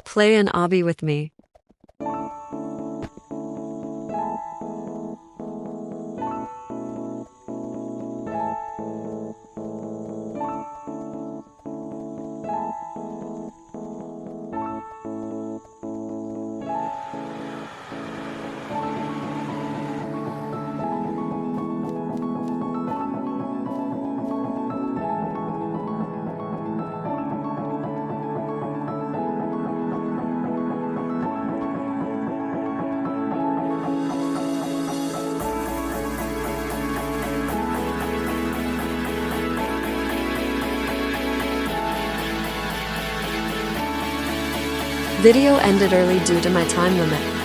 Play an obby with me. Video ended early due to my time limit.